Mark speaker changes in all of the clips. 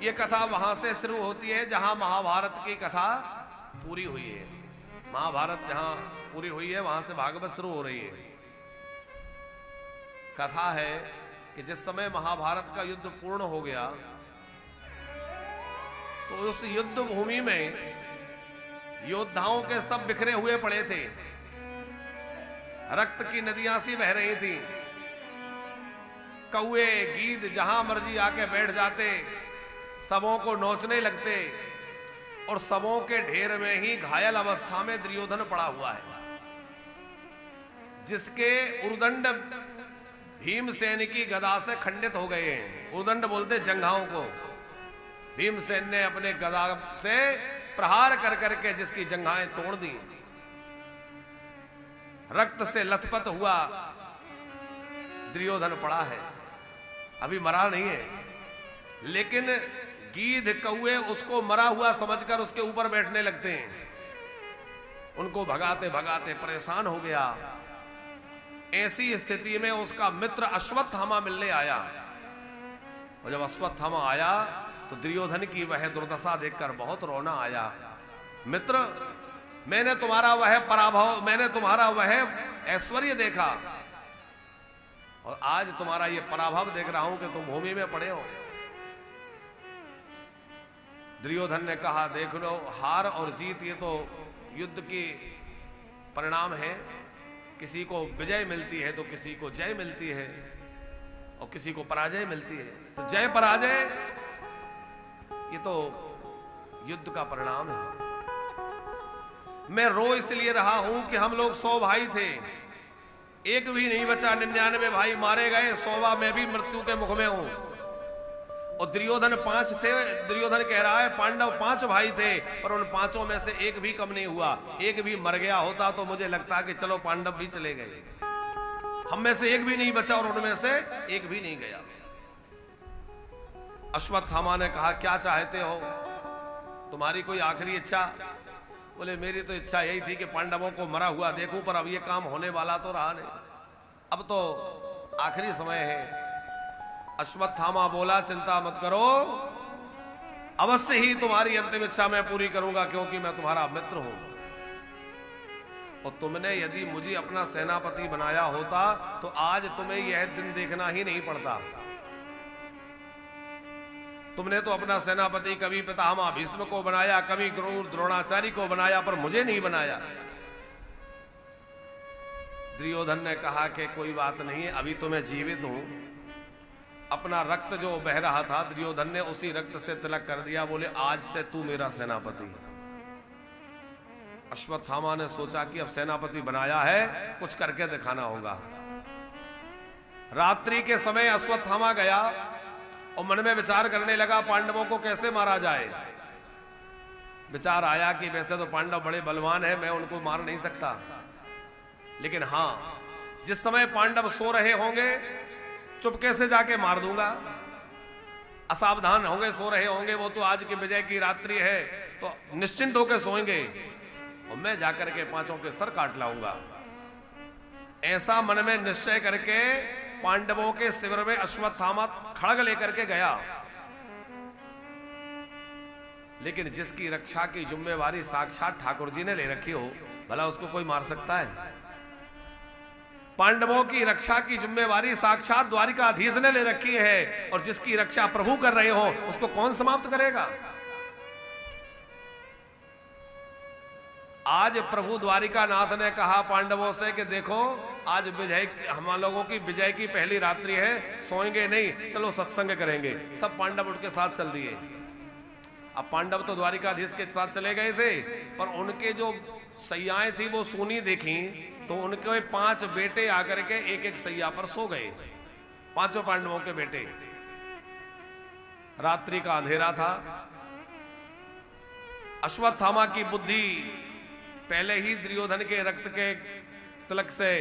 Speaker 1: ये कथा वहां से शुरू होती है जहां महाभारत की कथा पूरी हुई है। महाभारत जहां पूरी हुई है वहां से भागवत शुरू हो रही है। कथा है कि जिस समय महाभारत का युद्ध पूर्ण हो गया तो उस युद्ध भूमि में योद्धाओं के सब बिखरे हुए पड़े थे। रक्त की नदियां सी बह रही थी। कौए गीद जहां मर्जी आके बैठ जाते, सबों को नोचने लगते और सबों के ढेर में ही घायल अवस्था में दुर्योधन पड़ा हुआ है, जिसके उर्दंड भीमसेन की गदा से खंडित हो गए हैं। उर्दंड बोलते जंघाओं को। भीमसेन ने अपने गदा से प्रहार कर करके जिसकी जंघाएं तोड़ दी। रक्त से लथपथ हुआ दुर्योधन पड़ा है, अभी मरा नहीं है, लेकिन गीध कौए उसको मरा हुआ समझकर उसके ऊपर बैठने लगते हैं। उनको भगाते भगाते परेशान हो गया। ऐसी स्थिति में उसका मित्र अश्वत्थामा मिलने आया, और जब अश्वत्थामा आया तो दुर्योधन की वह दुर्दशा देखकर बहुत रोना आया। मित्र, मैंने तुम्हारा वह पराभव, मैंने तुम्हारा वह ऐश्वर्य देखा, और आज तुम्हारा यह पराभव देख रहा हूं कि तुम भूमि में पड़े हो। दुर्योधन ने कहा, देख लो, हार और जीत ये तो युद्ध की परिणाम है। किसी को विजय मिलती है तो किसी को जय मिलती है, और किसी को पराजय मिलती है। तो जय पराजय ये तो युद्ध का परिणाम है। मैं रो इसलिए रहा हूं कि हम लोग 100 भाई थे, एक भी नहीं बचा। 99 भाई मारे गए, 100वां मैं भी मृत्यु के मुख में हूं। और दुर्योधन 5 थे। दुर्योधन कह रहा है पांडव 5 भाई थे, पर उन 5 में से एक भी कम नहीं हुआ। एक भी मर गया होता तो मुझे लगता कि चलो पांडव भी चले गए। हम में से एक भी नहीं बचा और उनमें से एक भी नहीं गया। अश्वत्थामा ने कहा, क्या चाहते हो, तुम्हारी कोई आखिरी इच्छा? बोले, मेरी तो इच्छा यही थी कि पांडवों को मरा हुआ देखूं, पर अब ये काम होने वाला तो रहा नहीं, अब तो आखिरी समय है। अश्वत्थामा बोला, चिंता मत करो, अवश्य ही तुम्हारी अंतिम इच्छा मैं पूरी करूंगा, क्योंकि मैं तुम्हारा मित्र हूं। और तुमने यदि मुझे अपना सेनापति बनाया होता तो आज तुम्हें यह दिन देखना ही नहीं पड़ता। तुमने तो अपना सेनापति कभी पितामह भीष्म को बनाया, कभी गुरु द्रोणाचार्य को बनाया, पर मुझे नहीं बनाया। दुर्योधन ने कहा कि कोई बात नहीं है, अभी तो मैं जीवित हूं। अपना रक्त जो बह रहा था, दुर्योधन ने उसी रक्त से तिलक कर दिया। बोले, आज से तू मेरा सेनापति। अश्वत्थामा ने सोचा कि अब सेनापति बनाया है, कुछ करके दिखाना होगा। रात्रि के समय अश्वत्थामा गया और मन में विचार करने लगा, पांडवों को कैसे मारा जाए। विचार आया कि वैसे तो पांडव बड़े बलवान हैं, मैं उनको मार नहीं सकता, लेकिन हां, जिस समय पांडव सो रहे होंगे चुपके से जाके मार दूंगा। असावधान होंगे, सो रहे होंगे, वो तो आज की विजय की रात्रि है, तो निश्चिंत होकर सोएंगे, और मैं जाकर के 5 के सर काट लाऊंगा। ऐसा मन में निश्चय करके पांडवों के शिविर में अश्वत्थामा खड़ग लेकर के गया। लेकिन जिसकी रक्षा की जिम्मेवारी साक्षात ठाकुर जी ने ले रखी हो, भला उसको कोई मार सकता है? पांडवों की रक्षा की जिम्मेवारी साक्षात द्वारिकाधीश ने ले रखी है, और जिसकी रक्षा प्रभु कर रहे हो उसको कौन समाप्त करेगा? आज प्रभु द्वारिकानाथ ने कहा पांडवों से कि देखो, आज विजय, हम लोगों की विजय की पहली रात्रि है, सोएंगे नहीं, चलो सत्संग करेंगे। सब पांडव उनके साथ चल दिए। अब पांडव तो द्वारिकाधीश के साथ चले गए थे, पर उनके जो सैयाएं थी वो सोनी देखी, तो उनके 5 बेटे आकर के एक एक सैया पर सो गए। 5 पांडवों के बेटे। रात्रि का अंधेरा था। अश्वत्थामा की बुद्धि पहले ही दुर्योधन के रक्त के तिलक से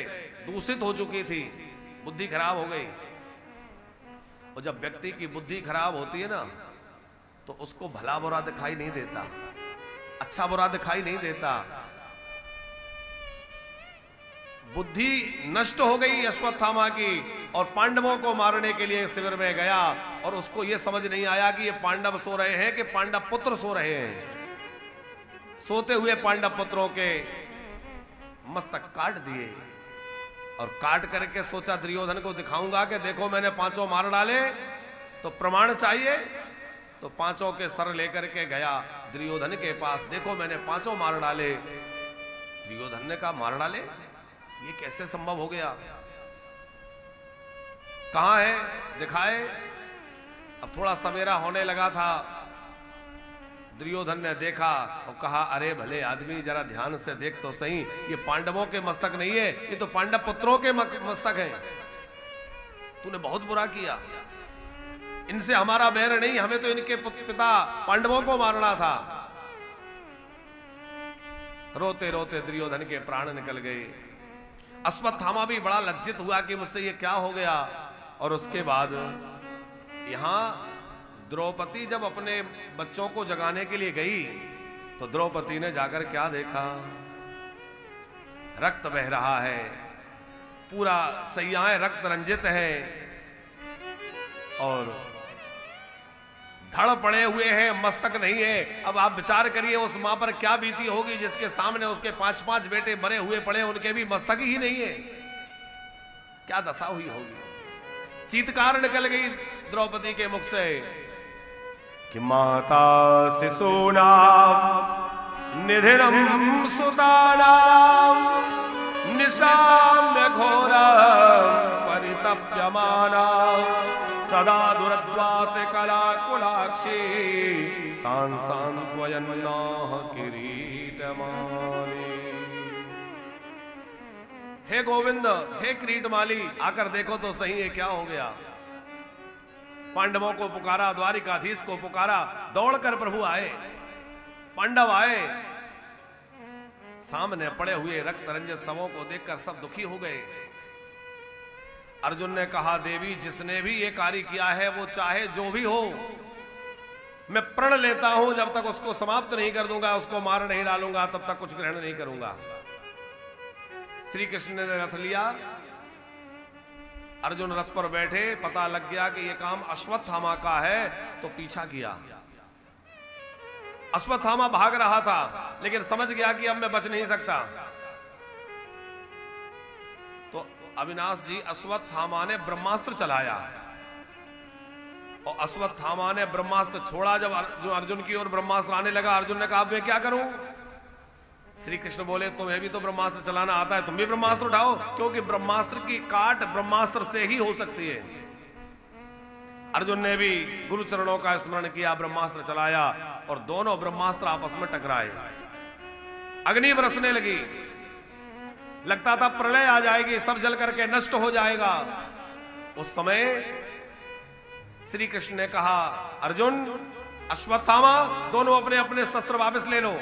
Speaker 1: दूषित हो चुकी थी, बुद्धि खराब हो गई। और जब व्यक्ति की बुद्धि खराब होती है ना, तो उसको भला बुरा दिखाई नहीं देता, अच्छा बुरा दिखाई नहीं देता। बुद्धि नष्ट हो गई अश्वत्थामा की, और पांडवों को मारने के लिए शिविर में गया, और उसको यह समझ नहीं आया कि ये पांडव सो रहे हैं कि पांडव पुत्र सो रहे हैं। सोते हुए पांडव पुत्रों के मस्तक काट दिए, और काट करके सोचा दुर्योधन को दिखाऊंगा कि देखो मैंने पांचों मार डाले, तो प्रमाण चाहिए। तो पांचों के सर लेकर के गया दुर्योधन के पास, देखो मैंने पांचों मार डाले। दुर्योधन ने कहा मार डाले, ये कैसे संभव हो गया, कहां है, दिखाए। अब थोड़ा सवेरा होने लगा था, दुर्योधन ने देखा और कहा अरे भले आदमी जरा ध्यान से देख तो सही, ये पांडवों के मस्तक नहीं है, ये तो पांडव पुत्रों के मस्तक हैं। तूने बहुत बुरा किया, इनसे हमारा बैर नहीं, हमें तो इनके पिता पांडवों को मारना था। रोते रोते दुर्योधन के प्राण निकल गए। अश्वत्थामा भी बड़ा लज्जित हुआ कि मुझसे ये क्या हो गया। और उसके बाद यहां द्रौपदी जब अपने बच्चों को जगाने के लिए गई, तो द्रौपदी ने जाकर क्या देखा, रक्त बह रहा है, पूरा सैयाएं रक्त रंजित है, और धड़ पड़े हुए हैं, मस्तक नहीं है। अब आप विचार करिए उस मां पर क्या बीती होगी जिसके सामने उसके 5-5 बेटे मरे हुए पड़े, उनके भी मस्तक ही नहीं है, क्या दशा हुई होगी। चीत्कार निकल गई द्रौपदी के मुख से कि माता शिशूनां निधिरं सुतानां निशाम्य घोरं परितप्यमाना सदा दुरद्वास कला कुलाक्षी तान सांत्वयन्नाः किरीटमाली। हे गोविंद, हे किरीटमाली, आकर देखो तो सही ये क्या हो गया। पांडवों को पुकारा, द्वारिकाधीश को पुकारा, दौड़कर प्रभु आए, पांडव आए, सामने पड़े हुए रक्त रंजित शवों को देखकर सब दुखी हो गए। अर्जुन ने कहा देवी, जिसने भी ये कार्य किया है वो चाहे जो भी हो, मैं प्रण लेता हूं जब तक उसको समाप्त नहीं कर दूंगा, उसको मार नहीं डालूंगा, तब तक कुछ ग्रहण नहीं करूंगा। श्री कृष्ण ने रथ लिया, अर्जुन रथ पर बैठे, पता लग गया कि यह काम अश्वत्थामा का है, तो पीछा किया। अश्वत्थामा भाग रहा था, लेकिन समझ गया कि अब मैं बच नहीं सकता। तो अविनाश जी, अश्वत्थामा ने ब्रह्मास्त्र चलाया, और अश्वत्थामा ने ब्रह्मास्त्र छोड़ा। जब अर्जुन की ओर ब्रह्मास्त्र आने लगा, अर्जुन ने कहा मैं क्या करूं। श्री कृष्ण बोले तुम्हें भी तो ब्रह्मास्त्र चलाना आता है, तुम भी ब्रह्मास्त्र उठाओ, क्योंकि ब्रह्मास्त्र की काट ब्रह्मास्त्र से ही हो सकती है। अर्जुन ने भी गुरु चरणों का स्मरण किया, ब्रह्मास्त्र चलाया, और दोनों ब्रह्मास्त्र आपस में टकराए, अग्नि बरसने लगी, लगता था प्रलय आ जाएगी, सब जल करके नष्ट हो जाएगा। उस समय श्री कृष्ण ने कहा अर्जुन, अश्वत्थामा, दोनों अपने अपने शस्त्र वापस ले लो।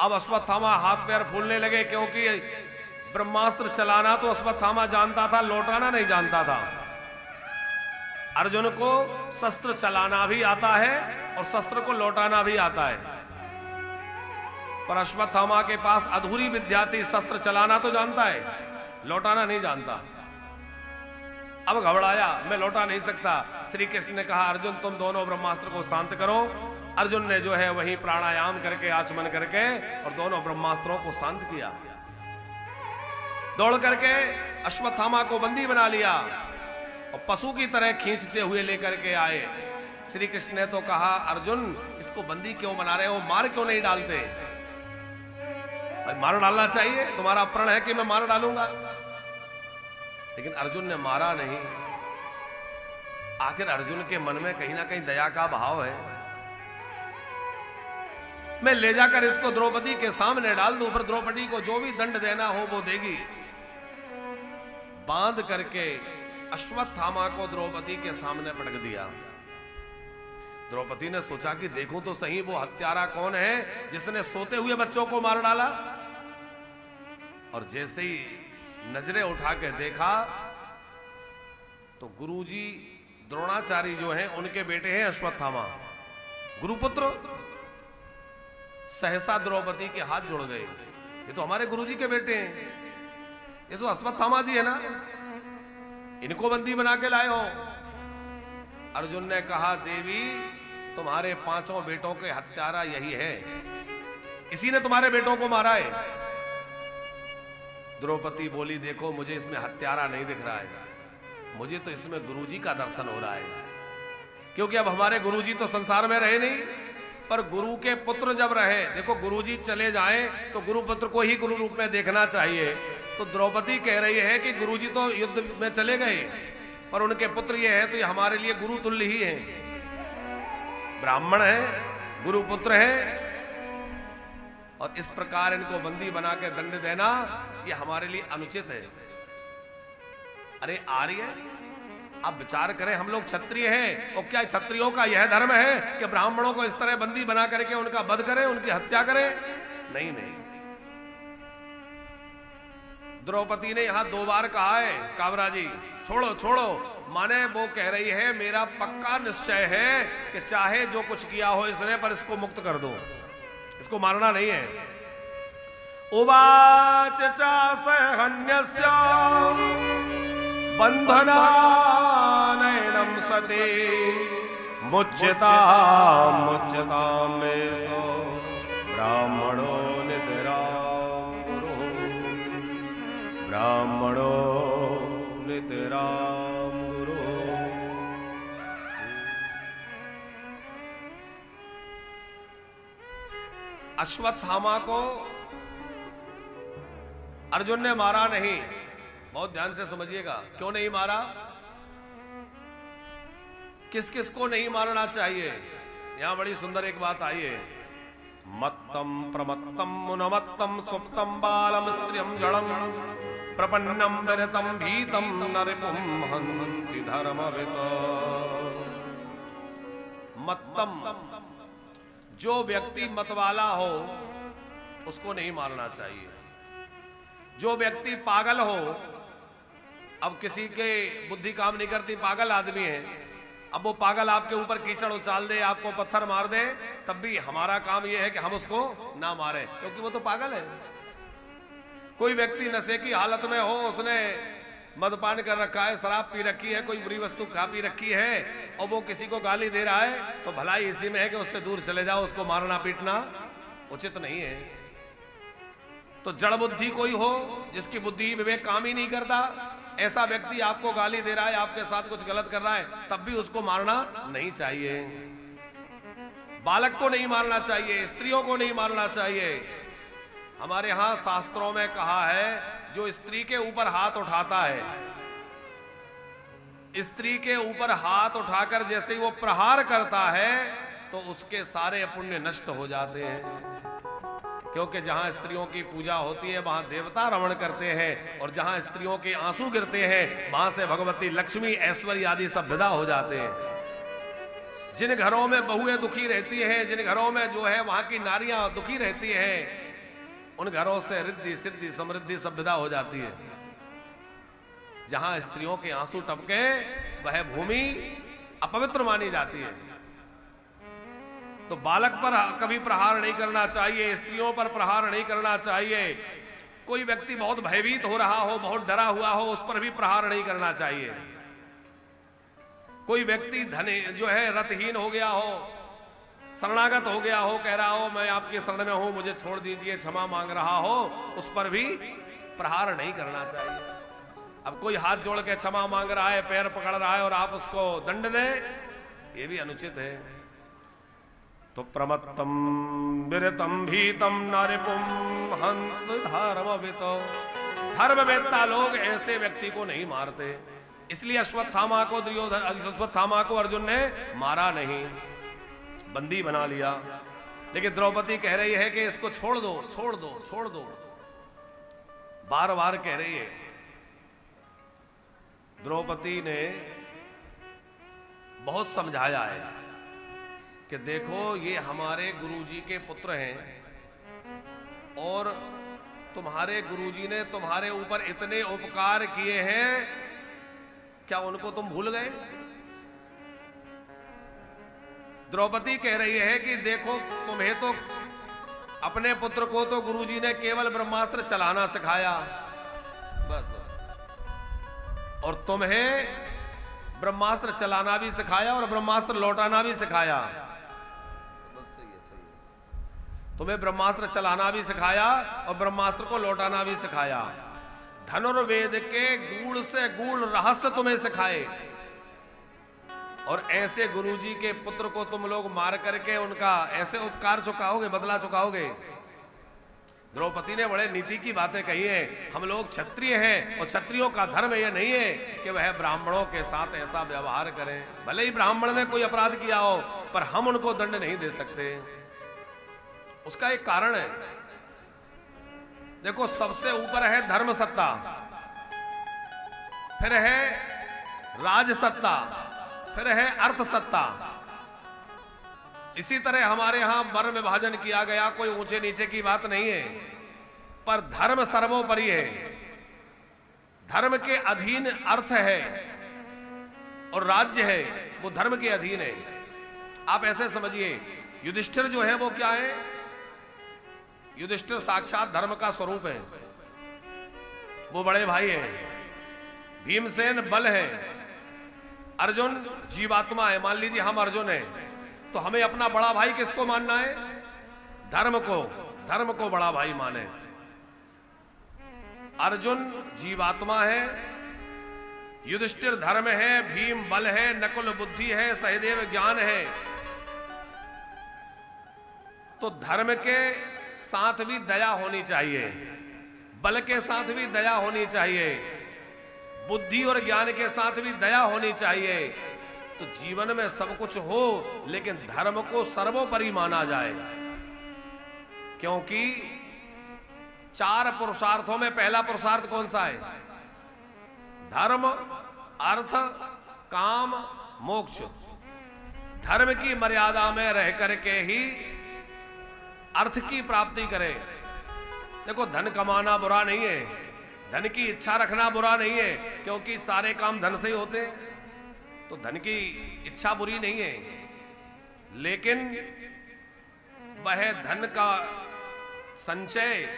Speaker 1: अब अश्वत्थामा हाथ पैर फूलने लगे, क्योंकि ब्रह्मास्त्र चलाना तो अश्वत्थामा जानता था, लौटाना नहीं जानता था। अर्जुन को शस्त्र चलाना भी आता है और शस्त्र को लौटाना भी आता है, पर अश्वत्थामा के पास अधूरी विद्या थी, शस्त्र चलाना तो जानता है, लौटाना नहीं जानता। अब घबराया, मैं लौटा नहीं सकता। श्री कृष्ण ने कहा अर्जुन, तुम दोनों ब्रह्मास्त्र को शांत करो। अर्जुन ने जो है वही प्राणायाम करके, आचमन करके, और दोनों ब्रह्मास्त्रों को शांत किया। दौड़ करके अश्वत्थामा को बंदी बना लिया और पशु की तरह खींचते हुए लेकर के आए। श्री कृष्ण ने तो कहा अर्जुन, इसको बंदी क्यों बना रहे हो, मार क्यों नहीं डालते। मार डालना चाहिए, तुम्हारा प्रण है कि मैं मार डालूंगा। लेकिन अर्जुन ने मारा नहीं। आखिर अर्जुन के मन में कहीं ना कहीं दया का भाव है। मैं ले जाकर इसको द्रौपदी के सामने डाल दूं, फिर द्रौपदी को जो भी दंड देना हो वो देगी। बांध करके अश्वत्थामा को द्रौपदी के सामने पटक दिया। द्रौपदी ने सोचा कि देखूं तो सही वो हत्यारा कौन है जिसने सोते हुए बच्चों को मार डाला। और जैसे ही नजरें उठा के देखा तो गुरुजी द्रोणाचार्य जो हैं उनके बेटे हैं अश्वत्थामा, गुरुपुत्र। सहसा द्रौपदी के हाथ जुड़ गए, ये तो हमारे गुरुजी के बेटे हैं, ये तो अश्वत्थामा जी है ना। इनको बंदी बना के लाए हो। अर्जुन ने कहा, देवी तुम्हारे 5 बेटों के हत्यारा यही है, इसी ने तुम्हारे बेटों को मारा है। द्रौपदी बोली, देखो मुझे इसमें हत्यारा नहीं दिख रहा है, मुझे तो इसमें गुरुजी का दर्शन हो रहा है। क्योंकि अब हमारे गुरुजी तो संसार में रहे नहीं, पर गुरु के पुत्र जब रहे, देखो गुरुजी चले जाएं तो गुरु पुत्र को ही गुरु रूप में देखना चाहिए। तो द्रौपदी कह रही है कि गुरुजी तो युद्ध में चले गए, पर उनके पुत्र ये है तो ये हमारे लिए गुरु तुल्य ही है, ब्राह्मण है, गुरु पुत्र है, और इस प्रकार इनको बंदी बना के दंड देना ये हमारे लिए अनुचित है। अरे आर्य, अब विचार करें, हम लोग क्षत्रिय हैं, और क्या क्षत्रियों का यह धर्म है कि ब्राह्मणों को इस तरह बंदी बना करके उनका वध करें, उनकी हत्या करें? नहीं नहीं। द्रौपदी ने यहां 2 बार कहा है, काबरा जी छोड़ो छोड़ो, माने वो कह रही है मेरा पक्का निश्चय है कि चाहे जो कुछ किया हो इसने, पर इसको मुक्त कर दो, इसको मारना नहीं है। उवाच चासहन्यस्य बंधनानयनम सते मुच्यताम मेषो ब्राह्मणो नितराम गुरु, ब्राह्मणो नितराम गुरु। अश्वत्थामा को अर्जुन ने मारा नहीं, बहुत ध्यान से समझिएगा। क्यों नहीं मारा? किस किस को नहीं मारना चाहिए? यहां बड़ी सुंदर एक बात आई है। मत्तम प्रमत्तम मुनमत्तम सुप्तम बालम स्त्रियम जड़म प्रपन्नम विरतम भीतम नरिपुम हन्ति धर्मवित। मत्तम, जो व्यक्ति मतवाला हो उसको नहीं मारना चाहिए। जो व्यक्ति पागल हो, अब किसी के बुद्धि काम नहीं करती, पागल आदमी है, अब वो पागल आपके ऊपर कीचड़ उछाल दे, आपको पत्थर मार दे, तब भी हमारा काम ये है कि हम उसको ना मारें, क्योंकि वो तो पागल है। कोई व्यक्ति नशे की हालत में हो, उसने मदपान कर रखा है, शराब पी रखी है, कोई बुरी वस्तु खा पी रखी है, और वो किसी को गाली दे रहा है, तो भलाई इसी में है कि उससे दूर चले जाओ, उसको मारना पीटना उचित नहीं है। तो जड़ बुद्धि कोई हो, जिसकी बुद्धि विवेक काम ही नहीं करता, ऐसा व्यक्ति आपको गाली दे रहा है, आपके साथ कुछ गलत कर रहा है, तब भी उसको मारना नहीं चाहिए। बालक को नहीं मारना चाहिए, स्त्रियों को नहीं मारना चाहिए। हमारे यहां शास्त्रों में कहा है, जो स्त्री के ऊपर हाथ उठाता है, स्त्री के ऊपर हाथ उठाकर जैसे ही वो प्रहार करता है तो उसके सारे पुण्य नष्ट हो जाते हैं। क्योंकि जहां स्त्रियों की पूजा होती है वहां देवता रमण करते हैं, और जहां स्त्रियों के आंसू गिरते हैं वहां से भगवती लक्ष्मी ऐश्वर्य आदि सब विदा हो जाते हैं। जिन घरों में बहुएं दुखी रहती हैं, जिन घरों में जो है वहां की नारियां दुखी रहती हैं, उन घरों से रिद्धि सिद्धि समृद्धि सब विदा हो जाती है। जहां स्त्रियों के आंसू टपके वह भूमि अपवित्र मानी जाती है। तो बालक पर कभी प्रहार नहीं करना चाहिए, स्त्रियों पर प्रहार नहीं करना चाहिए। कोई व्यक्ति बहुत भयभीत हो रहा हो, बहुत डरा हुआ हो, उस पर भी प्रहार नहीं करना चाहिए। कोई व्यक्ति धनी जो है रतहीन हो गया हो, शरणागत हो गया हो, कह रहा हो मैं आपकी शरण में हूं, मुझे छोड़ दीजिए, क्षमा मांग रहा हो, उस पर भी प्रहार नहीं करना चाहिए। अब कोई हाथ जोड़ के क्षमा मांग रहा है, पैर पकड़ रहा है, और आप उसको दंड दें, ये भी अनुचित है। तो प्रमत्तम विरतम भीतम नरिपुम हंत धर्मवित। धर्मवेत्ता लोग ऐसे व्यक्ति को नहीं मारते, इसलिए अश्वत्थामा को अर्जुन ने मारा नहीं, बंदी बना लिया। लेकिन द्रौपदी कह रही है कि इसको छोड़ दो, छोड़ दो, छोड़ दो, बार बार कह रही है। द्रौपदी ने बहुत समझाया है कि देखो ये हमारे गुरुजी के पुत्र हैं, और तुम्हारे गुरुजी ने तुम्हारे ऊपर इतने उपकार किए हैं, क्या उनको तुम भूल गए? द्रौपदी कह रही है कि देखो तुम्हें तो अपने पुत्र को तो गुरुजी ने केवल ब्रह्मास्त्र चलाना सिखाया, बस बस, और तुम्हें ब्रह्मास्त्र चलाना भी सिखाया और ब्रह्मास्त्र लौटाना भी सिखाया। तुम्हें ब्रह्मास्त्र चलाना भी सिखाया और ब्रह्मास्त्र को लौटाना भी सिखाया। धनुर्वेद के गूढ़ से गूढ़ रहस्य तुम्हें सिखाए। और ऐसे गुरुजी के पुत्र को तुम लोग मार करके उनका ऐसे उपकार चुकाओगे, बदला चुकाओगे। द्रौपदी ने बड़े नीति की बातें कही हैं। हम लोग क्षत्रिय हैं और क्षत्रियों का धर्म यह नहीं है कि वह ब्राह्मणों के साथ ऐसा व्यवहार करें। भले ही ब्राह्मण ने कोई अपराध किया हो, पर हम उनको दंड नहीं दे सकते। उसका एक कारण है। देखो, सबसे ऊपर है धर्म सत्ता, फिर है राज सत्ता, फिर है अर्थ सत्ता। इसी तरह हमारे यहां वर्ण विभाजन किया गया, कोई ऊंचे नीचे की बात नहीं है, पर धर्म सर्वोपरि है। धर्म के अधीन अर्थ है और राज्य है, वो धर्म के अधीन है। आप ऐसे समझिए, युधिष्ठिर जो है वो क्या है? युधिष्ठिर साक्षात धर्म का स्वरूप है, वो बड़े भाई हैं। भीमसेन बल है, अर्जुन जीवात्मा है। मान लीजिए हम अर्जुन हैं, तो हमें अपना बड़ा भाई किसको मानना है? धर्म को। धर्म को बड़ा भाई माने। अर्जुन जीवात्मा है, युधिष्ठिर धर्म है, भीम बल है, नकुल बुद्धि है, सहदेव ज्ञान है। तो धर्म के साथ भी दया होनी चाहिए, बल के साथ भी दया होनी चाहिए, बुद्धि और ज्ञान के साथ भी दया होनी चाहिए। तो जीवन में सब कुछ हो, लेकिन धर्म को सर्वोपरि माना जाए। क्योंकि 4 पुरुषार्थों में पहला पुरुषार्थ कौन सा है? धर्म, अर्थ, काम, मोक्ष। धर्म की मर्यादा में रह करके ही अर्थ की प्राप्ति करें। देखो, धन कमाना बुरा नहीं है, धन की इच्छा रखना बुरा नहीं है, क्योंकि सारे काम धन से ही होते हैं। तो धन की इच्छा बुरी नहीं है, लेकिन वह धन का संचय,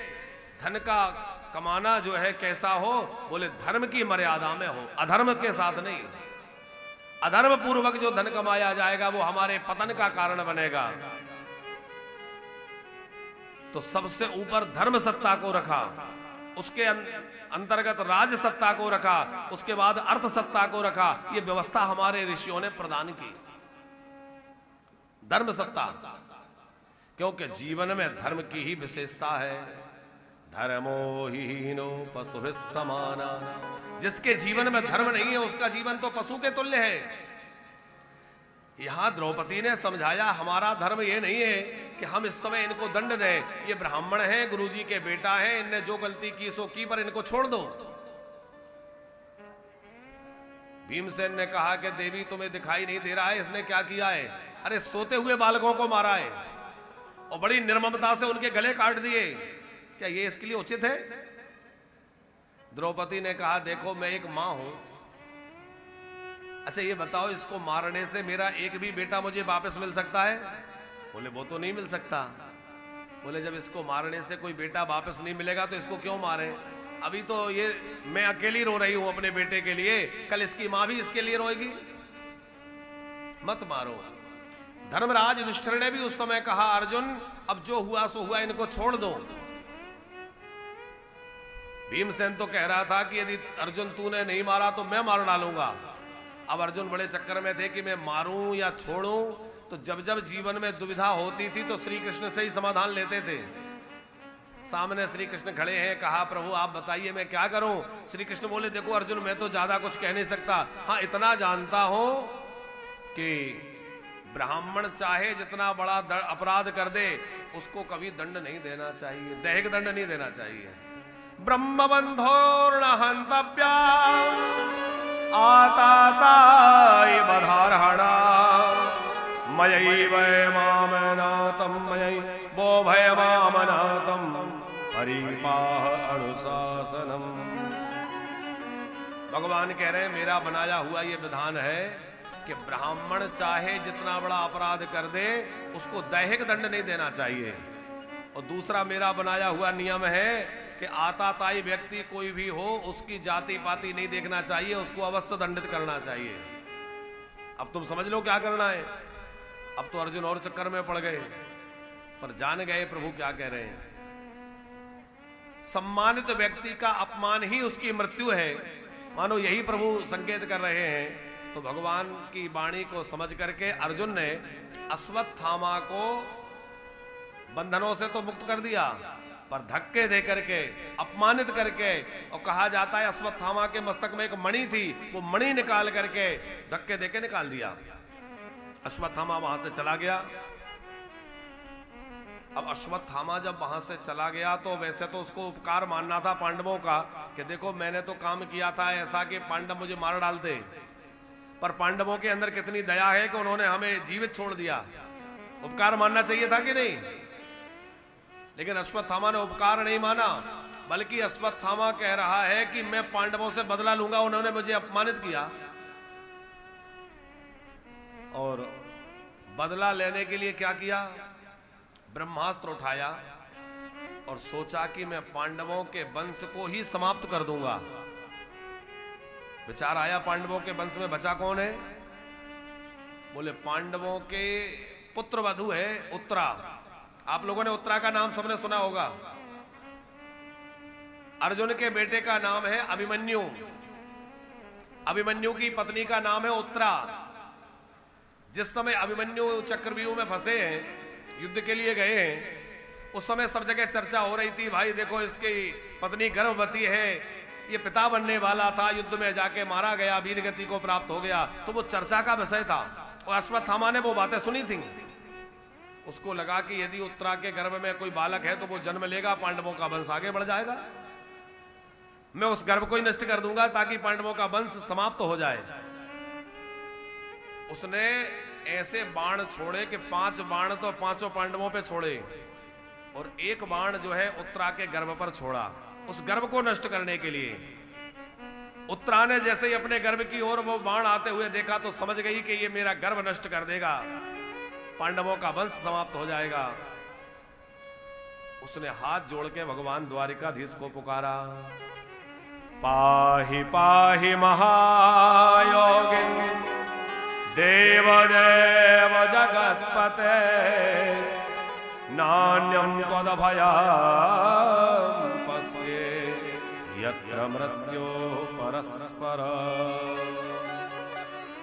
Speaker 1: धन का कमाना जो है कैसा हो? बोले धर्म की मर्यादा में हो, अधर्म के साथ नहीं। अधर्म पूर्वक जो धन कमाया जाएगा वो हमारे पतन का कारण बनेगा। तो सबसे ऊपर धर्म सत्ता को रखा, उसके अंतर्गत राज सत्ता को रखा, उसके बाद अर्थ सत्ता को रखा। ये व्यवस्था हमारे ऋषियों ने प्रदान की, धर्म सत्ता। क्योंकि जीवन में धर्म की ही विशेषता है। धर्मो हीनो पशु समाना। जिसके जीवन में धर्म नहीं है उसका जीवन तो पशु के तुल्य है। यहां द्रौपदी ने समझाया, हमारा धर्म यह नहीं है कि हम इस समय इनको दंड दें। ये ब्राह्मण है, गुरुजी के बेटा है, इनने जो गलती की सो की, पर इनको छोड़ दो। भीमसेन ने कहा कि देवी तुम्हें दिखाई नहीं दे रहा है इसने क्या किया है? अरे सोते हुए बालकों को मारा है और बड़ी निर्ममता से उनके गले काट दिए। क्या ये इसके लिए उचित है? द्रौपदी ने कहा, देखो मैं एक मां हूं। अच्छा ये बताओ, इसको मारने से मेरा एक भी बेटा मुझे वापस मिल सकता है? बोले वो तो नहीं मिल सकता। बोले जब इसको मारने से कोई बेटा वापस नहीं मिलेगा तो इसको क्यों मारे? अभी तो ये मैं अकेली रो रही हूं अपने बेटे के लिए, कल इसकी मां भी इसके लिए रोएगी। मत मारो। धर्मराज युधिष्ठिर ने भी उस समय कहा, अर्जुन अब जो हुआ सो हुआ, इनको छोड़ दो। भीमसेन तो कह रहा था कि यदि अर्जुन तूने नहीं मारा तो मैं मार डालूंगा। अब अर्जुन बड़े चक्कर में थे कि मैं मारूं या छोड़ूं। तो जब जब जीवन में दुविधा होती थी तो श्री कृष्ण से ही समाधान लेते थे। सामने श्री कृष्ण खड़े हैं, कहा प्रभु आप बताइए मैं क्या करूं? श्री कृष्ण बोले, देखो अर्जुन मैं तो ज्यादा कुछ कह नहीं सकता, हाँ इतना जानता हूं कि ब्राह्मण चाहे जितना बड़ा अपराध कर दे उसको कभी दंड नहीं देना चाहिए, दैहिक दंड नहीं देना चाहिए। ब्रह्मबंधोर्न हंतव्या आताताय बधारहणा मयैव मामनातं मयै वो भयमामनातं परिपाह अनुशासनम। भगवान कह रहे हैं मेरा बनाया हुआ ये विधान है कि ब्राह्मण चाहे जितना बड़ा अपराध कर दे उसको दैहिक दंड नहीं देना चाहिए। और दूसरा मेरा बनाया हुआ नियम है कि आताताई व्यक्ति कोई भी हो उसकी जाति पाति नहीं देखना चाहिए, उसको अवश्य दंडित करना चाहिए। अब तुम समझ लो क्या करना है। अब तो अर्जुन और चक्कर में पड़ गए, पर जान गए प्रभु क्या कह रहे हैं। सम्मानित व्यक्ति का अपमान ही उसकी मृत्यु है, मानो यही प्रभु संकेत कर रहे हैं। तो भगवान की वाणी को समझ करके अर्जुन ने अश्वत्थामा को बंधनों से तो मुक्त कर दिया, पर धक्के दे करके अपमानित करके, और कहा जाता है अश्वत्थामा के मस्तक में एक मणि थी, वो मणि निकाल करके धक्के देके निकाल दिया। अश्वत्थामा वहां से चला गया। अब अश्वत्थामा जब वहां से चला गया तो वैसे तो उसको उपकार मानना था पांडवों का, कि देखो मैंने तो काम किया था ऐसा कि पांडव मुझे मार डालते, पर पांडवों के अंदर कितनी दया है कि उन्होंने हमें जीवित छोड़ दिया। उपकार मानना चाहिए था कि नहीं? लेकिन अश्वत्थामा ने उपकार नहीं माना, बल्कि अश्वत्थामा कह रहा है कि मैं पांडवों से बदला लूंगा, उन्होंने मुझे अपमानित किया। और बदला लेने के लिए क्या किया? ब्रह्मास्त्र उठाया और सोचा कि मैं पांडवों के वंश को ही समाप्त कर दूंगा। विचार आया पांडवों के वंश में बचा कौन है? बोले पांडवों के पुत्र वधु है उत्तरा। आप लोगों ने उत्तरा का नाम सबने सुना होगा। अर्जुन के बेटे का नाम है अभिमन्यु, अभिमन्यु की पत्नी का नाम है उत्तरा। जिस समय अभिमन्यु चक्रव्यूह में फंसे हैं, युद्ध के लिए गए हैं, उस समय सब जगह चर्चा हो रही थी, भाई देखो इसकी पत्नी गर्भवती है, ये पिता बनने वाला था, युद्ध में जाके मारा गया, वीरगति को प्राप्त हो गया। तो वो चर्चा का विषय था और अश्वत्थामा ने वो बातें सुनी थी। उसको लगा कि यदि उत्तरा के गर्भ में कोई बालक है तो वो जन्म लेगा, पांडवों का वंश आगे बढ़ जाएगा, मैं उस गर्भ को ही नष्ट कर दूंगा ताकि पांडवों का वंश समाप्त हो जाए। उसने ऐसे बाण छोड़े कि 5 बाण तो 5 पांडवों पे छोड़े और एक बाण जो है उत्तरा के गर्भ पर छोड़ा, उस गर्भ को नष्ट करने के लिए। उत्तरा ने जैसे ही अपने गर्भ की ओर वो बाण आते हुए देखा तो समझ गई कि ये मेरा गर्भ नष्ट कर देगा, पांडवों का वंश समाप्त हो जाएगा। उसने हाथ जोड़ के भगवान द्वारिकाधीश को पुकारा, पाहि पाहि महायोगिन देव देव जगत्पते नान्यं त्वदभयं पश्ये यत्र मृत्यो परस्पर।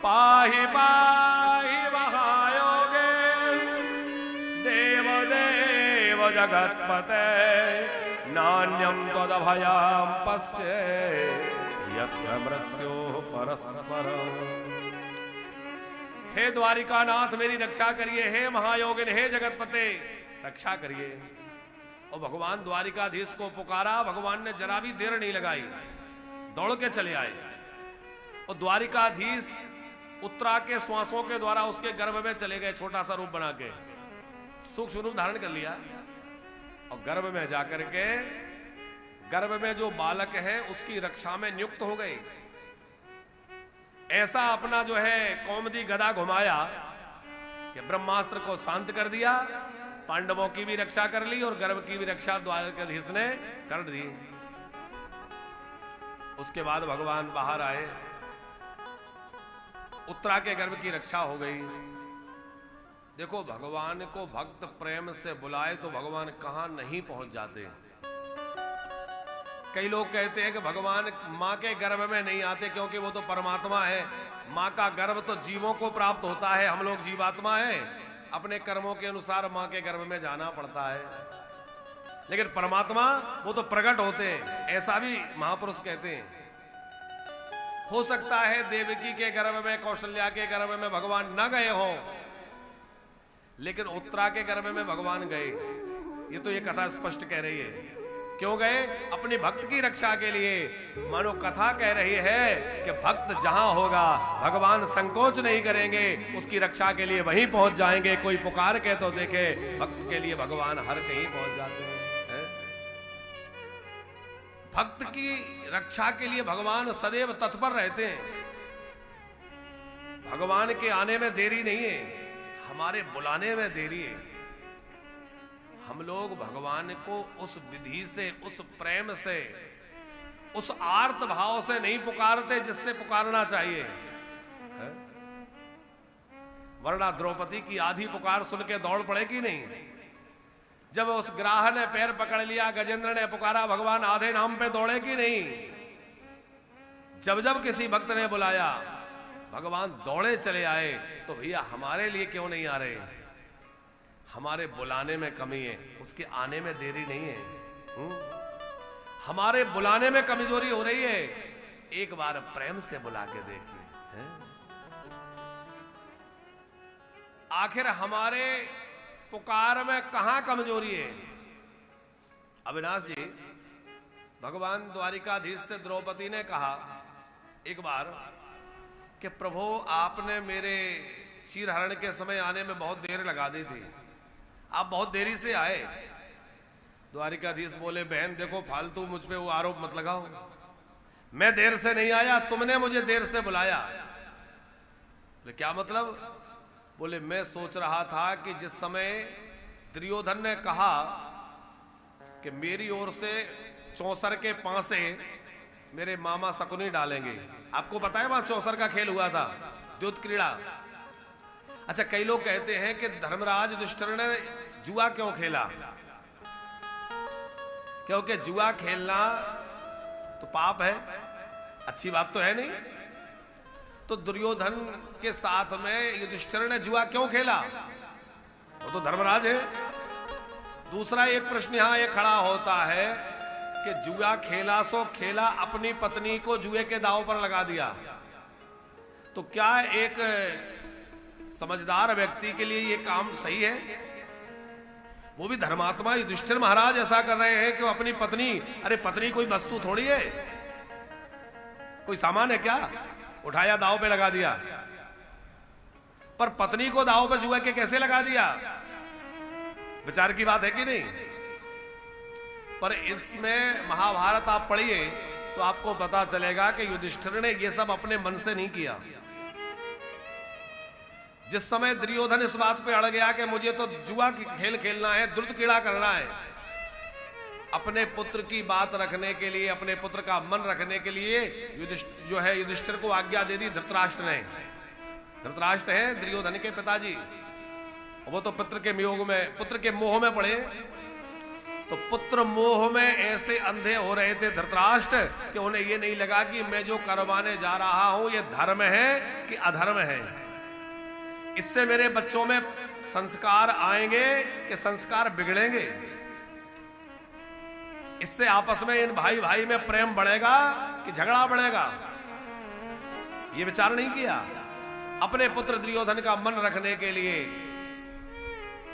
Speaker 1: पाहि पाहि महायोगे देव देव जगत्पते नान्यं त्वदभयं पश्ये यत्र मृत्यो परस्पर। हे द्वारिकानाथ मेरी रक्षा करिए, हे महायोगिन, हे जगतपते रक्षा करिए। और भगवान द्वारिकाधीश को पुकारा। भगवान ने जरा भी देर नहीं लगाई, दौड़ के चले आए और द्वारिकाधीश उत्तरा के श्वासों के द्वारा उसके गर्भ में चले गए। छोटा सा रूप बना के सूक्ष्म रूप धारण कर लिया और गर्भ में जाकर के गर्भ में जो बालक है उसकी रक्षा में नियुक्त हो गए। ऐसा अपना जो है कौमदी गदा घुमाया कि ब्रह्मास्त्र को शांत कर दिया, पांडवों की भी रक्षा कर ली और गर्भ की भी रक्षा द्वारकाधीश ने कर दी। उसके बाद भगवान बाहर आए, उत्तरा के गर्भ की रक्षा हो गई। देखो भगवान को भक्त प्रेम से बुलाए तो भगवान कहां नहीं पहुंच जाते। कई लोग कहते हैं कि भगवान मां के गर्भ में नहीं आते क्योंकि वो तो परमात्मा है। मां का गर्भ तो जीवों को प्राप्त होता है, हम लोग जीवात्मा हैं, अपने कर्मों के अनुसार मां के गर्भ में जाना पड़ता है। लेकिन परमात्मा वो तो प्रकट होते हैं, ऐसा भी महापुरुष कहते हैं। हो सकता है देवकी के गर्भ में, कौशल्या के गर्भ में भगवान न गए हों, लेकिन उत्तरा के गर्भ में भगवान गए। ये तो ये कथा स्पष्ट कह रही है। क्यों गए? अपनी भक्त की रक्षा के लिए। मानो कथा कह रही है कि भक्त जहां होगा भगवान संकोच नहीं करेंगे, उसकी रक्षा के लिए वहीं पहुंच जाएंगे। कोई पुकार के तो देखे, भक्त के लिए भगवान हर कहीं पहुंच जाते हैं। भक्त की रक्षा के लिए भगवान सदैव तत्पर रहते हैं। भगवान के आने में देरी नहीं है, हमारे बुलाने में देरी है। हम लोग भगवान को उस विधि से, उस प्रेम से, उस आर्त भाव से नहीं पुकारते जिससे पुकारना चाहिए। वरना द्रौपदी की आधी पुकार सुन के दौड़ पड़ेगी नहीं। जब उस ग्राह ने पैर पकड़ लिया, गजेंद्र ने पुकारा भगवान आधे नाम पे दौड़ेगी नहीं। जब जब किसी भक्त ने बुलाया भगवान दौड़े चले आए। तो भैया हमारे लिए क्यों नहीं आ रहे? हमारे बुलाने में कमी है, उसके आने में देरी नहीं है। हमारे बुलाने में कमजोरी हो रही है। एक बार प्रेम से बुला के देखिए। आखिर हमारे पुकार में कहां कमजोरी है? अविनाश जी, भगवान द्वारिकाधीश से द्रौपदी ने कहा एक बार कि प्रभु आपने मेरे चीरहरण के समय आने में बहुत देर लगा दी थी, आप बहुत देरी से आए। द्वारिकाधीश बोले बहन देखो फालतू मुझ पे वो आरोप मत लगाओ, मैं देर से नहीं आया, तुमने मुझे देर से बुलाया। बोले क्या मतलब? बोले मैं सोच रहा था कि जिस समय दुर्योधन ने कहा कि मेरी ओर से चौसर के पांसे मेरे मामा शकुनी डालेंगे। आपको पता है वहां चौसर का खेल हुआ था, द्युत क्रीड़ा। अच्छा, कई लोग कहते हैं कि धर्मराज युधिष्ठिर ने जुआ क्यों खेला? क्योंकि जुआ खेलना तो पाप है, अच्छी बात तो है नहीं। तो दुर्योधन के साथ में युधिष्ठिर ने जुआ क्यों खेला? वो तो धर्मराज है। दूसरा एक प्रश्न यहां ये खड़ा होता है कि जुआ खेला सो खेला, अपनी पत्नी को जुए के दांव पर लगा दिया। तो क्या एक समझदार व्यक्ति के लिए ये काम सही है? वो भी धर्मात्मा युधिष्ठिर महाराज ऐसा कर रहे हैं कि वो अपनी पत्नी, अरे पत्नी कोई वस्तु थोड़ी है, कोई सामान है क्या? उठाया दांव पे लगा दिया। पर पत्नी को दांव पे जुआ के कैसे लगा दिया? विचार की बात है कि नहीं? पर इसमें महाभारत आप पढ़िए तो आपको पता चलेगा कि युधिष्ठिर ने यह सब अपने मन से नहीं किया। जिस समय दुर्योधन इस बात पे अड़ गया कि मुझे तो जुआ की खेल खेलना है, द्रुत क्रीड़ा करना है, अपने पुत्र की बात रखने के लिए, अपने पुत्र का मन रखने के लिए युधिष्ठिर को आज्ञा दे दी धृतराष्ट्र ने। धृतराष्ट्र है दुर्योधन के पिताजी, वो तो पुत्र के वियोग में, पुत्र के मोह में पड़े। तो पुत्र मोह में ऐसे अंधे हो रहे थे धृतराष्ट्र कि उन्हें यह नहीं लगा कि मैं जो करवाने जा रहा हूं ये धर्म है कि अधर्म है, इससे मेरे बच्चों में संस्कार आएंगे कि संस्कार बिगड़ेंगे, इससे आपस में इन भाई भाई में प्रेम बढ़ेगा कि झगड़ा बढ़ेगा। ये विचार नहीं किया। अपने पुत्र दुर्योधन का मन रखने के लिए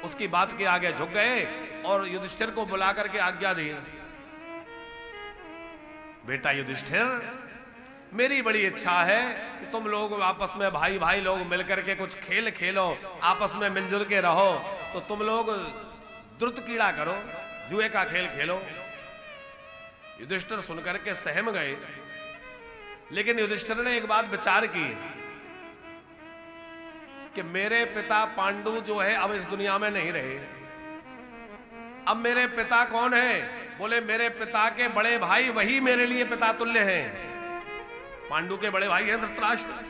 Speaker 1: उसकी बात के आगे झुक गए और युधिष्ठिर को बुला करके आज्ञा दी, बेटा युधिष्ठिर, मेरी बड़ी इच्छा है कि तुम लोग आपस में भाई भाई लोग मिलकर के कुछ खेल खेलो, आपस में मिलजुल के रहो। तो तुम लोग द्रुत क्रीड़ा करो, जुए का खेल खेलो। युधिष्ठिर सुनकर के सहम गए, लेकिन युधिष्ठिर ने एक बात विचार की कि मेरे पिता पांडु जो है अब इस दुनिया में नहीं रहे। अब मेरे पिता कौन है? बोले मेरे पिता के बड़े भाई, वही मेरे लिए पिता तुल्य हैं। पांडु के बड़े भाई हैं धृतराष्ट्र।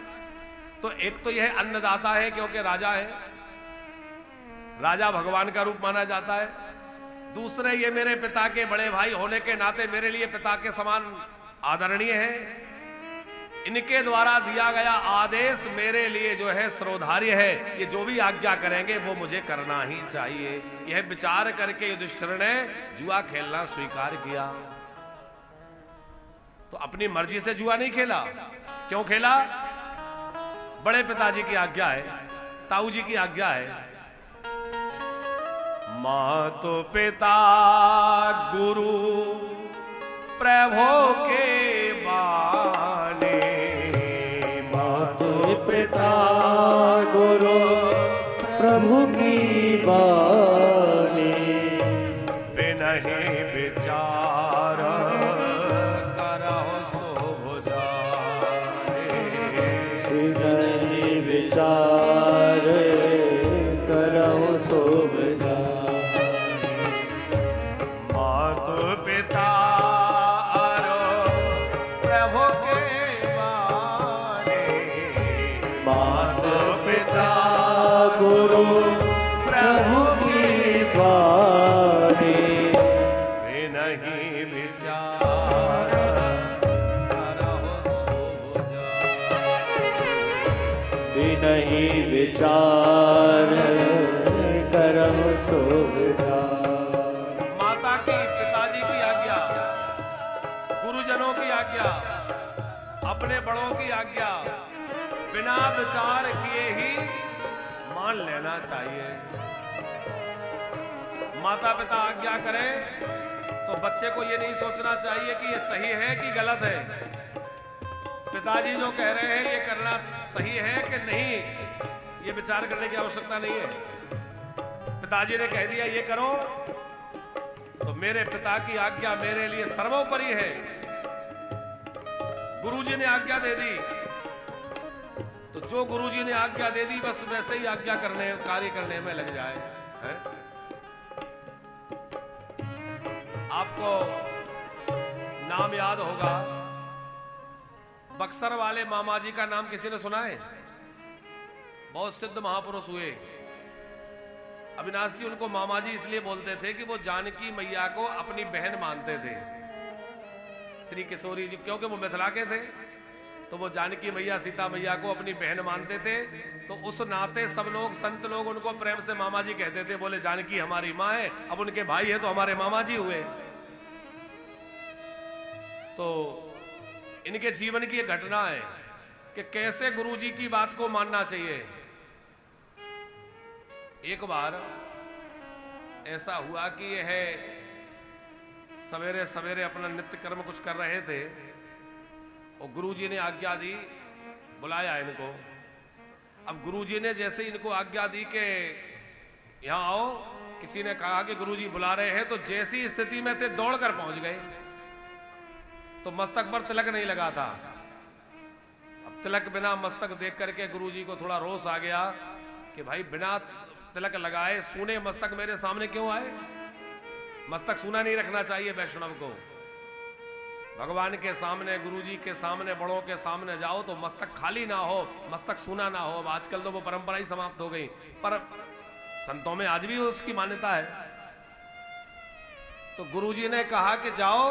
Speaker 1: तो एक तो यह अन्नदाता है क्योंकि राजा है, राजा भगवान का रूप माना जाता है। दूसरे ये मेरे पिता के बड़े भाई होने के नाते मेरे लिए पिता के समान आदरणीय है। इनके द्वारा दिया गया आदेश मेरे लिए जो है श्रोधार्य है, ये जो भी आज्ञा करेंगे वो मुझे करना ही चाहिए। यह विचार करके युधिष्ठिर ने जुआ खेलना स्वीकार किया। तो अपनी मर्जी से जुआ नहीं खेला। क्यों खेला? बड़े पिताजी की आज्ञा है, ताऊ जी की आज्ञा है। मातो पिता गुरु प्रभु के बाने,
Speaker 2: मातो पिता गुरु प्रभु की बानी,
Speaker 1: बिनहि विचार करहु शोभ जाने,
Speaker 2: बिनहि विचार करहु शोभ जाने।
Speaker 1: अपने बड़ों की आज्ञा बिना विचार किए ही मान लेना चाहिए। माता पिता आज्ञा करें तो बच्चे को ये नहीं सोचना चाहिए कि ये सही है कि गलत है। पिताजी जो कह रहे हैं ये करना सही है कि नहीं, ये विचार करने की आवश्यकता नहीं है। पिताजी ने कह दिया ये करो, तो मेरे पिता की आज्ञा मेरे लिए सर्वोपरि है। गुरुजी ने आज्ञा दे दी, तो जो गुरुजी ने आज्ञा दे दी बस वैसे ही आज्ञा करने, कार्य करने में लग जाए। है? आपको नाम याद होगा, बक्सर वाले मामा जी का नाम किसी ने सुना है? बहुत सिद्ध महापुरुष हुए। अविनाश जी उनको मामा जी इसलिए बोलते थे कि वो जानकी मैया को अपनी बहन मानते थे। श्री किशोरी जी क्योंकि वो मिथिला के थे, तो वो जानकी मैया सीता मैया को अपनी बहन मानते थे। तो उस नाते सब लोग, संत लोग उनको प्रेम से मामा जी कहते थे। बोले जानकी हमारी माँ है, अब उनके भाई है तो हमारे मामा जी हुए। तो इनके जीवन की एक घटना है कि कैसे गुरुजी की बात को मानना चाहिए। एक बार ऐसा हुआ कि यह सवेरे सवेरे अपना नित्य कर्म कुछ कर रहे थे और गुरुजी ने आज्ञा दी, बुलाया इनको। अब गुरुजी ने जैसे इनको आज्ञा दी कि यहां आओ, किसी ने कहा कि गुरुजी बुला रहे हैं, तो जैसी स्थिति में थे दौड़ कर पहुंच गए। तो मस्तक पर तिलक नहीं लगा था। अब तिलक बिना मस्तक देख करके गुरुजी को थोड़ा रोष आ गया कि भाई बिना तिलक लगाए सूने मस्तक मेरे सामने क्यों आए? मस्तक सूना नहीं रखना चाहिए वैष्णव को। भगवान के सामने, गुरुजी के सामने, बड़ों के सामने जाओ तो मस्तक खाली ना हो, मस्तक सूना ना हो। अब आजकल तो वो परंपरा ही समाप्त हो गई, पर संतों में आज भी उसकी मान्यता है। तो गुरुजी ने कहा कि जाओ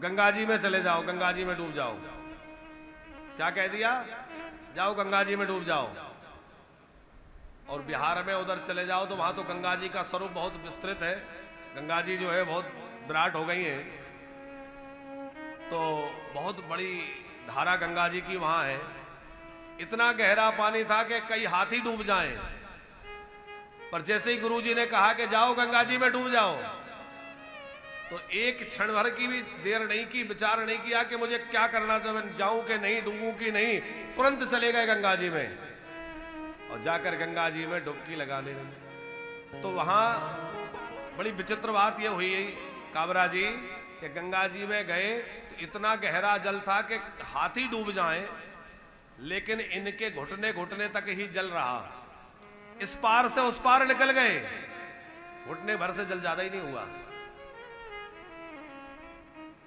Speaker 1: गंगा जी में चले जाओ, गंगा जी में डूब जाओ। क्या कह दिया? जाओ गंगा जी में डूब जाओ। और बिहार में उधर चले जाओ तो वहां तो गंगा जी का स्वरूप बहुत विस्तृत है। गंगा जी जो है बहुत विराट हो गई है, तो बहुत बड़ी धारा गंगा जी की वहां है। इतना गहरा पानी था कि कई हाथी डूब जाएं। पर जैसे ही गुरुजी ने कहा कि जाओ गंगा जी में डूब जाओ, तो एक क्षण भर की भी देर नहीं की, विचार नहीं किया कि मुझे क्या करना था, मैं जाऊं कि नहीं, डूबूं कि नहीं। तुरंत चले गए गंगा जी में और जाकर गंगा जी में डुबकी लगाने लगे। तो वहां बड़ी विचित्र बात यह हुई काबरा जी कि गंगा जी में गए तो इतना गहरा जल था कि हाथी डूब जाएं, लेकिन इनके घुटने घुटने तक ही जल रहा। इस पार से उस पार निकल गए, घुटने भर से जल ज्यादा ही नहीं हुआ।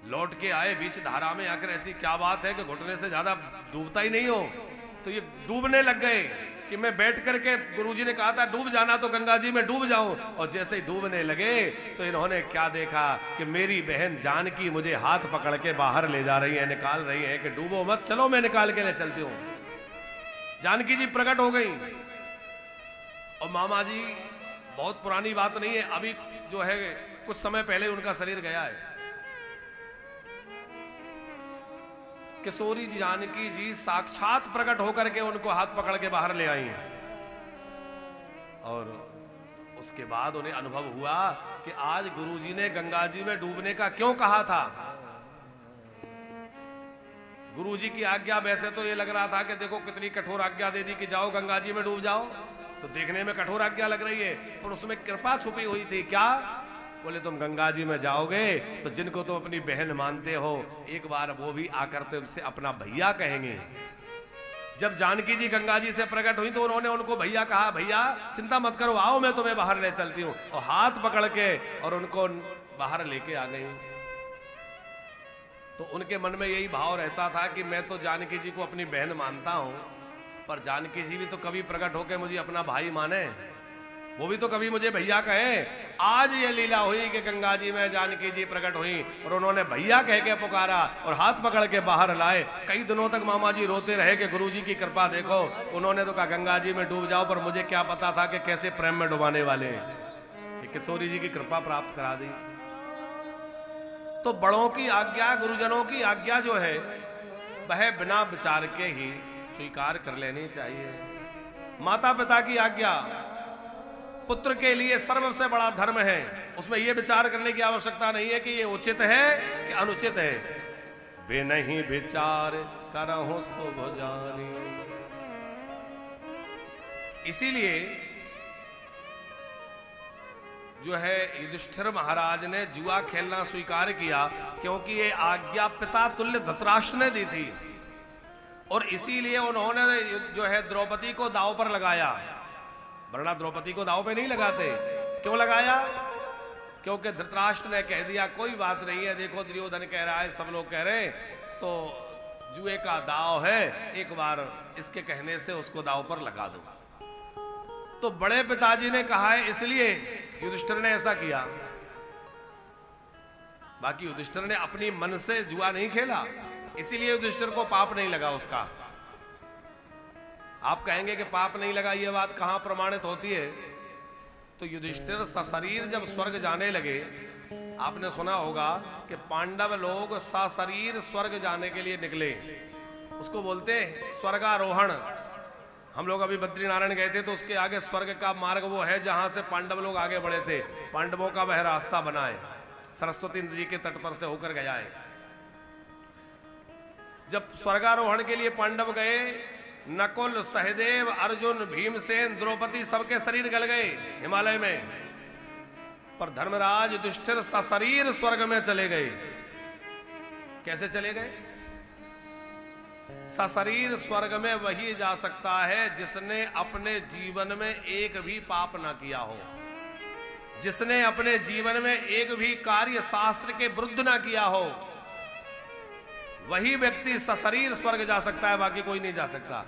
Speaker 1: लौट के आए बीच धारा में आकर, ऐसी क्या बात है कि घुटने से ज्यादा डूबता ही नहीं हो? तो ये डूबने लग गए कि मैं बैठ करके, गुरुजी ने कहा था डूब जाना तो गंगा जी में डूब जाऊं। और जैसे ही डूबने लगे तो इन्होंने क्या देखा कि मेरी बहन जानकी मुझे हाथ पकड़ के बाहर ले जा रही है, निकाल रही है कि डूबो मत, चलो मैं निकाल के ले चलती हूं। जानकी जी प्रकट हो गई। और मामा जी, बहुत पुरानी बात नहीं है, अभी जो है कुछ समय पहले उनका शरीर गया है। किशोरी जानकी जी साक्षात प्रकट होकर के उनको हाथ पकड़ के बाहर ले आई। और उसके बाद उन्हें अनुभव हुआ कि आज गुरुजी ने गंगा जी में डूबने का क्यों कहा था। गुरुजी की आज्ञा वैसे तो ये लग रहा था कि देखो कितनी कठोर आज्ञा दे दी कि जाओ गंगा जी में डूब जाओ, तो देखने में कठोर आज्ञा लग रही है, पर उसमें कृपा छुपी हुई थी। क्या? बोले तुम गंगा जी में जाओगे तो जिनको तुम अपनी बहन मानते हो, एक बार वो भी आकर तुमसे अपना भैया कहेंगे। जब जानकी जी गंगा जी से प्रकट हुई तो उन्होंने उनको भैया कहा, भैया चिंता मत करो, आओ मैं तुम्हें बाहर ले चलती हूं। और हाथ पकड़ के और उनको बाहर लेके आ गई। तो उनके मन में यही भाव रहता था कि मैं तो जानकी जी को अपनी बहन मानता हूं, पर जानकी जी भी तो कभी प्रकट होकर मुझे अपना भाई माने, वो भी तो कभी मुझे भैया कहे। आज ये लीला हुई कि गंगा जी में जानकी जी प्रकट हुई और उन्होंने भैया कह के पुकारा और हाथ पकड़ के बाहर लाए। कई दिनों तक मामा जी रोते रहे कि गुरुजी की कृपा देखो, उन्होंने तो कहा गंगा जी में डूब जाओ, पर मुझे क्या पता था कि कैसे प्रेम में डुबाने वाले, कि किशोरी जी की कृपा प्राप्त करा दी। तो बड़ों की आज्ञा, गुरुजनों की आज्ञा जो है वह बिना विचार के ही स्वीकार कर लेनी चाहिए। माता पिता की आज्ञा पुत्र के लिए सबसे बड़ा धर्म है, उसमें यह विचार करने की आवश्यकता नहीं है कि यह उचित है कि अनुचित है। वे नहीं विचार करहु शुभ जानी। इसीलिए जो है युधिष्ठिर महाराज ने जुआ खेलना स्वीकार किया, क्योंकि ये आज्ञा पिता तुल्य धृतराष्ट्र ने दी थी, और इसीलिए उन्होंने जो है द्रौपदी को दांव पर लगाया, वरना द्रौपदी को दांव पे नहीं लगाते। क्यों लगाया? क्योंकि धृतराष्ट्र ने कह दिया कोई बात नहीं है, देखो दुर्योधन कह रहा है, सब लोग कह रहे हैं, तो जुए का दांव है, एक बार इसके कहने से उसको दांव पर लगा दो। तो बड़े पिताजी ने कहा है, इसलिए युधिष्ठिर ने ऐसा किया। बाकी युधिष्ठिर ने अपनी मन से जुआ नहीं खेला, इसीलिए युधिष्ठिर को पाप नहीं लगा उसका। आप कहेंगे कि पाप नहीं लगा, यह बात कहां प्रमाणित होती है? तो युधिष्ठिर सशरीर जब स्वर्ग जाने लगे, आपने सुना होगा कि पांडव लोग सशरीर स्वर्ग जाने के लिए निकले, उसको बोलते स्वर्गारोहण। हम लोग अभी बद्रीनारायण गए थे, तो उसके आगे स्वर्ग का मार्ग वो है जहां से पांडव लोग आगे बढ़े थे, पांडवों का वह रास्ता बना है, सरस्वती नदी के तट पर से होकर गया है। जब स्वर्गारोहण के लिए पांडव गए, नकुल, सहदेव, अर्जुन, भीमसेन, द्रौपदी सबके शरीर गल गए हिमालय में, पर धर्मराज युधिष्ठिर सशरीर स्वर्ग में चले गए। कैसे चले गए? सशरीर स्वर्ग में वही जा सकता है जिसने अपने जीवन में एक भी पाप ना किया हो, जिसने अपने जीवन में एक भी कार्य शास्त्र के विरुद्ध ना किया हो, वही व्यक्ति सशरीर स्वर्ग जा सकता है, बाकी कोई नहीं जा सकता।